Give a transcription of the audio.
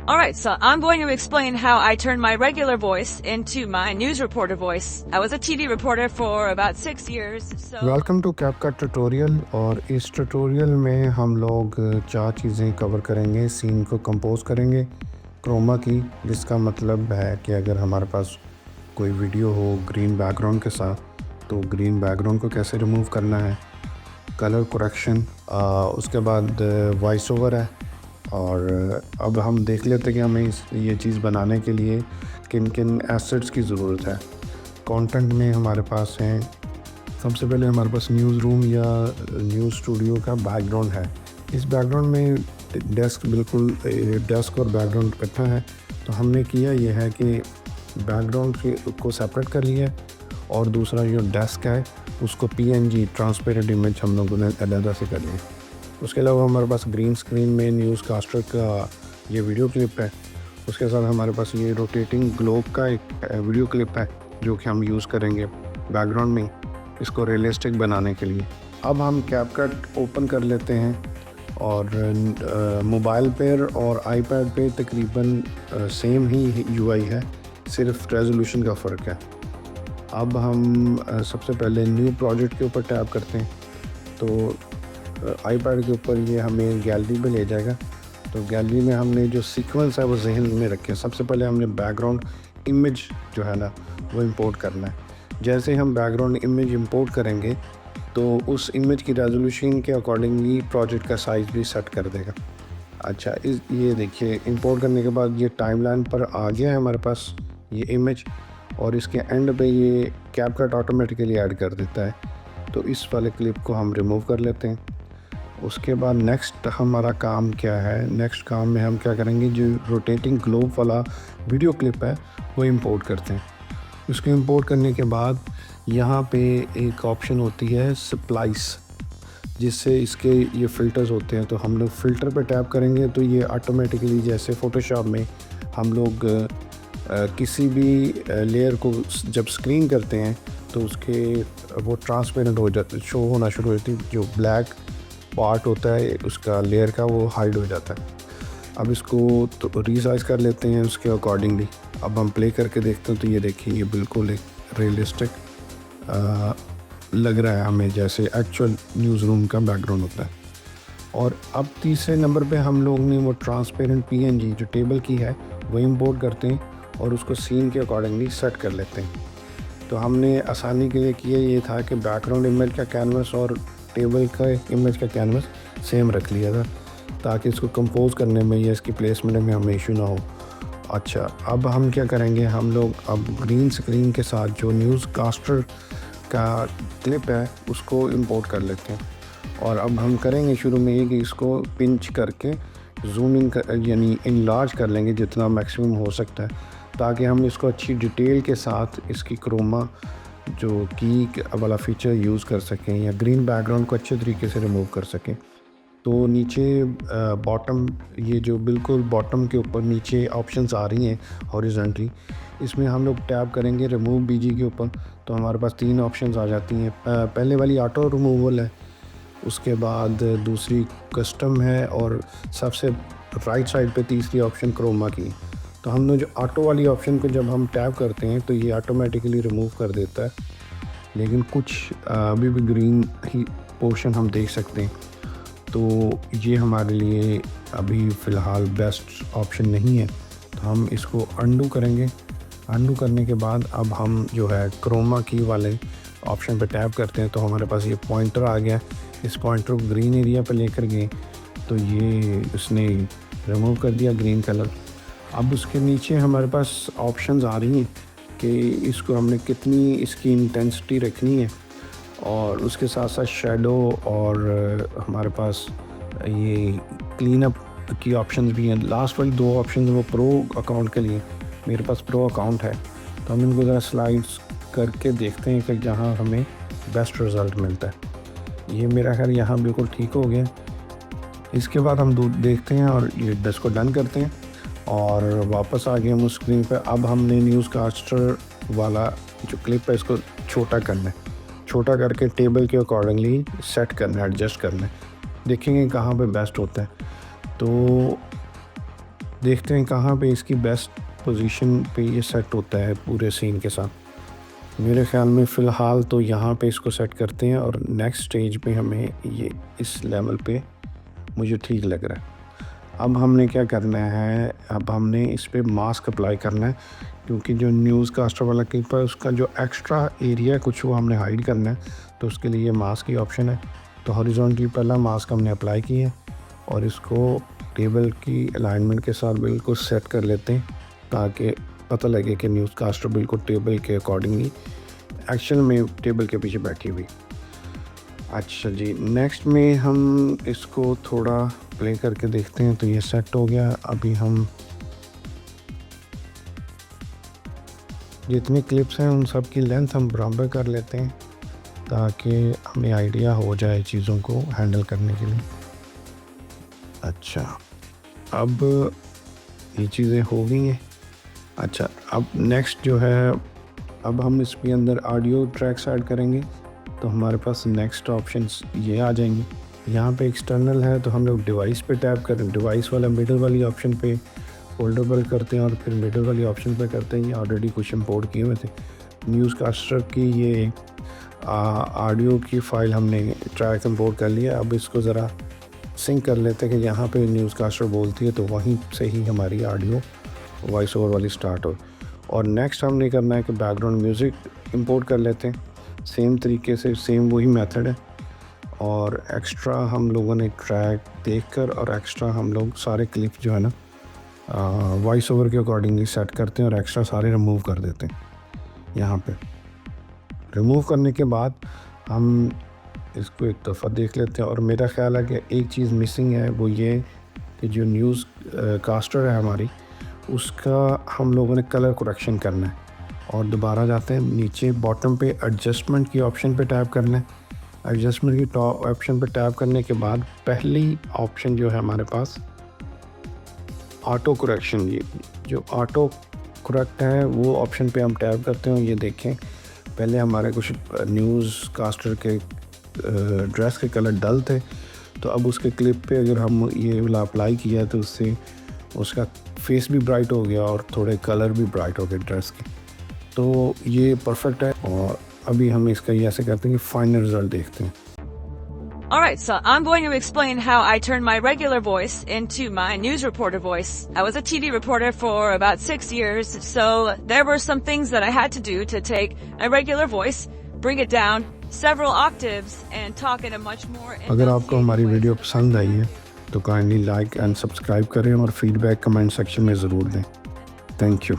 Alright, so I'm going to explain how I turned my regular voice into my news reporter voice. I was a TV reporter for about 6 years, so... welcome to CapCut tutorial. और इस tutorial में हम लोग 4 चीज़ें cover करेंगे। Scene को compose करेंगे, Croma की, जिसका मतलब है कि अगर हमारे पास कोई वीडियो हो ग्रीन बैकग्राउंड के साथ तो ग्रीन बैकग्राउंड को कैसे रिमूव करना है, कलर करेक्शन, उसके बाद वॉइस ओवर है। और अब हम देख लेते हैं कि हमें ये चीज़ बनाने के लिए किन किन एसेट्स की ज़रूरत है। कंटेंट में हमारे पास हैं, सबसे पहले हमारे पास न्यूज़ रूम या न्यूज़ स्टूडियो का बैकग्राउंड है। इस बैकग्राउंड में डेस्क बिल्कुल डेस्क और बैकग्राउंड इकट्ठा है। तो हमने किया यह है कि बैकग्राउंड को सेपरेट कर लिया और दूसरा जो डेस्क है उसको PNG ट्रांसपेरेंट इमेज हम लोगों ने अलग से कर लिया। उसके अलावा हमारे पास ग्रीन स्क्रीन में न्यूज़ कास्टर का ये वीडियो क्लिप है। उसके साथ हमारे पास ये रोटेटिंग ग्लोब का एक वीडियो क्लिप है जो कि हम यूज़ करेंगे बैकग्राउंड में इसको रियलिस्टिक बनाने के लिए। अब हम कैपकट ओपन कर लेते हैं और मोबाइल पर और आईपैड पे तकरीबन सेम ही UI है, सिर्फ रेजोल्यूशन का फ़र्क है। अब हम सबसे पहले न्यू प्रोजेक्ट के ऊपर टैप करते हैं तो आईपैड के ऊपर ये हमें गैलरी में ले जाएगा। तो गैलरी में हमने जो सीक्वेंस है वो जहन में रखे। सबसे पहले हमने बैकग्राउंड इमेज जो है ना वो इंपोर्ट करना है। जैसे हम बैकग्राउंड इमेज इंपोर्ट करेंगे तो उस इमेज की रेजोल्यूशन के अकॉर्डिंगली प्रोजेक्ट का साइज़ भी सेट कर देगा। अच्छा, ये देखिए इंपोर्ट करने के बाद ये टाइमलाइन पर आ गया है हमारे पास ये इमेज, और इसके एंड पे ये कैपकट ऑटोमेटिकली ऐड कर देता है। तो इस वाले क्लिप को हम रिमूव कर लेते हैं। उसके बाद नेक्स्ट हमारा काम क्या है, नेक्स्ट काम में हम क्या करेंगे, जो रोटेटिंग ग्लोब वाला वीडियो क्लिप है वो इंपोर्ट करते हैं। उसको इंपोर्ट करने के बाद यहाँ पे एक ऑप्शन होती है स्प्लाइस, जिससे इसके ये फ़िल्टर्स होते हैं। तो हम लोग फ़िल्टर पे टैप करेंगे तो ये ऑटोमेटिकली, जैसे फ़ोटोशॉप में हम लोग किसी भी लेयर को जब स्क्रीन करते हैं तो उसके वो ट्रांसपेरेंट हो जाते, शो होना शुरू हो जाती है। जो ब्लैक पार्ट होता है उसका लेयर का वो हाइड हो जाता है। अब इसको तो रीसाइज कर लेते हैं उसके अकॉर्डिंगली। अब हम प्ले करके देखते हैं तो ये देखिए ये बिल्कुल एक रियलिस्टिक लग रहा है हमें, जैसे एक्चुअल न्यूज़ रूम का बैकग्राउंड होता है। और अब तीसरे नंबर पे हम लोग ने वो ट्रांसपेरेंट PNG जो टेबल की है वो इंपोर्ट करते हैं और उसको सीन के अकॉर्डिंगली सेट कर लेते हैं। तो हमने आसानी के लिए किया ये था कि बैकग्राउंड इमेज का कैनवस और टेबल का इमेज का कैनवस सेम रख लिया था ताकि इसको कंपोज करने में या इसकी प्लेसमेंट में हमें इशू ना हो। अच्छा, अब हम क्या करेंगे, हम लोग अब ग्रीन स्क्रीन के साथ जो न्यूज़ कास्टर का क्लिप है उसको इंपोर्ट कर लेते हैं। और अब हम करेंगे शुरू में ये कि इसको पिंच करके जूमिंग यानी इनलार्ज कर लेंगे जितना मैक्सिमम हो सकता है, ताकि हम इसको अच्छी डिटेल के साथ इसकी क्रोमा जो की वाला फीचर यूज़ कर सकें या ग्रीन बैकग्राउंड को अच्छे तरीके से रिमूव कर सकें। तो नीचे बॉटम, ये जो बिल्कुल बॉटम के ऊपर नीचे ऑप्शंस आ रही हैं हॉरिजॉन्टली, इसमें हम लोग टैप करेंगे रिमूव BG के ऊपर तो हमारे पास 3 ऑप्शंस आ जाती हैं। पहले वाली ऑटो रिमूवल है, उसके बाद दूसरी कस्टम है और सबसे राइट साइड पे तीसरी ऑप्शन क्रोमा की। तो हमने जो ऑटो वाली ऑप्शन को जब हम टैप करते हैं तो ये ऑटोमेटिकली रिमूव कर देता है, लेकिन कुछ अभी भी ग्रीन ही पोर्शन हम देख सकते हैं। तो ये हमारे लिए अभी फ़िलहाल बेस्ट ऑप्शन नहीं है, तो हम इसको अंडू करेंगे। अंडू करने के बाद अब हम जो है क्रोमा की वाले ऑप्शन पे टैप करते हैं तो हमारे पास ये पॉइंटर आ गया। इस पॉइंटर को ग्रीन एरिया पे लेकर गए तो ये उसने रिमूव कर दिया ग्रीन कलर। अब उसके नीचे हमारे पास ऑप्शंस आ रही हैं कि इसको हमने कितनी इसकी इंटेंसिटी रखनी है, और उसके साथ साथ शेडो और हमारे पास ये क्लीन अप की ऑप्शंस भी हैं। लास्ट वाली 2 ऑप्शन वो प्रो अकाउंट के लिए, मेरे पास प्रो अकाउंट है तो हम इनको ज़रा स्लाइड्स करके देखते हैं कि जहाँ हमें बेस्ट रिज़ल्ट मिलता है। ये मेरा ख्याल यहाँ बिल्कुल ठीक हो गया। इसके बाद हम देखते हैं और ये इसको डन करते हैं और वापस आ गए हम उस स्क्रीन पर। अब हमने न्यूज़ कास्टर वाला जो क्लिप है इसको छोटा करना है, छोटा करके टेबल के अकॉर्डिंगली सेट करना है, एडजस्ट करना है। देखेंगे कहाँ पे बेस्ट होता है। तो देखते हैं कहाँ पे इसकी बेस्ट पोजीशन पे ये सेट होता है पूरे सीन के साथ। मेरे ख़्याल में फ़िलहाल तो यहाँ पे इसको सेट करते हैं और नेक्स्ट स्टेज पे हमें ये इस लेवल पे मुझे ठीक लग रहा है। अब हमने क्या करना है, अब हमने इस पे मास्क अप्लाई करना है, क्योंकि जो न्यूज़ कास्टर वाला क्लिप है उसका जो एक्स्ट्रा एरिया कुछ वो हमने हाइड करना है, तो उसके लिए मास्क की ऑप्शन है। तो हॉरिजॉन्टली पहला मास्क हमने अप्लाई किया है और इसको टेबल की अलाइनमेंट के साथ बिल्कुल सेट कर लेते हैं, ताकि पता लगे कि न्यूज़ कास्टर बिल्कुल टेबल के अकॉर्डिंगली एक्शन में टेबल के पीछे बैठी हुई। अच्छा जी, नेक्स्ट में हम इसको थोड़ा प्ले करके देखते हैं। तो ये सेट हो गया। अभी हम जितनी क्लिप्स हैं उन सब की लेंथ हम बराबर कर लेते हैं, ताकि हमें आइडिया हो जाए चीज़ों को हैंडल करने के लिए। अच्छा, अब ये चीज़ें हो गई हैं। अच्छा, अब नेक्स्ट जो है, अब हम इसके अंदर ऑडियो ट्रैक्स ऐड करेंगे, तो हमारे पास नेक्स्ट ऑप्शंस ये आ जाएंगे। यहाँ पे एक्सटर्नल है, तो हम लोग डिवाइस पे टैप करें, डिवाइस वाला मिडल वाली ऑप्शन पे फोल्डेबल करते हैं और फिर मिडल वाली ऑप्शन पे करते हैं। ये ऑलरेडी कुछ इंपोर्ट किए हुए थे। न्यूज़ कास्टर की ये ऑडियो की फ़ाइल हमने ट्रैक इंपोर्ट कर लिया। अब इसको ज़रा सिंक कर लेते हैं कि यहाँ पे न्यूज़ कास्टर बोलती है तो वहीं से ही हमारी ऑडियो वॉइस ओवर वाली स्टार्ट हो। और नेक्स्ट हमने करना है कि बैकग्राउंड म्यूज़िक इंपोर्ट कर लेते हैं। सेम तरीके से सेम वही मेथड है, और एक्स्ट्रा हम लोगों ने ट्रैक देखकर और एक्स्ट्रा हम लोग सारे क्लिप जो है ना वॉइस ओवर के अकॉर्डिंगली सेट करते हैं और एक्स्ट्रा सारे रिमूव कर देते हैं। यहाँ पे रिमूव करने के बाद हम इसको एक दफ़ा देख लेते हैं। और मेरा ख़्याल है कि एक चीज़ मिसिंग है, वो ये कि जो न्यूज़ कास्टर है हमारी, उसका हम लोगों ने कलर करेक्शन करना है। और दोबारा जाते हैं नीचे बॉटम पे एडजस्टमेंट की ऑप्शन पे टैप करना है। एडजस्टमेंट की टॉप ऑप्शन पे टैप करने के बाद पहली ऑप्शन जो है हमारे पास ऑटो करेक्शन, ये जो ऑटो करेक्ट है वो ऑप्शन पे हम टैप करते हैं। ये देखें, पहले हमारे कुछ न्यूज़ कास्टर के ड्रेस के कलर डल थे, तो अब उसके क्लिप पे अगर हम ये वाला अप्लाई किया तो उससे उसका फेस भी ब्राइट हो गया और थोड़े कलर भी ब्राइट हो गए ड्रेस के। तो ये परफेक्ट है। और अभी हम इसका ये ऐसे करते हैं कि फाइनल रिजल्ट देखते हैं। Alright, so I'm going to explain how I turned my regular voice into my news reporter voice. I was a TV reporter for about 6 years, so there were some things that I had to do to take my regular voice, bring it down several octaves, and talk in a much more अगर आपको हमारी voice. Video पसंद आई है तो kindly like and subscribe करें और feedback comment section में ज़रूर दें। Thank you.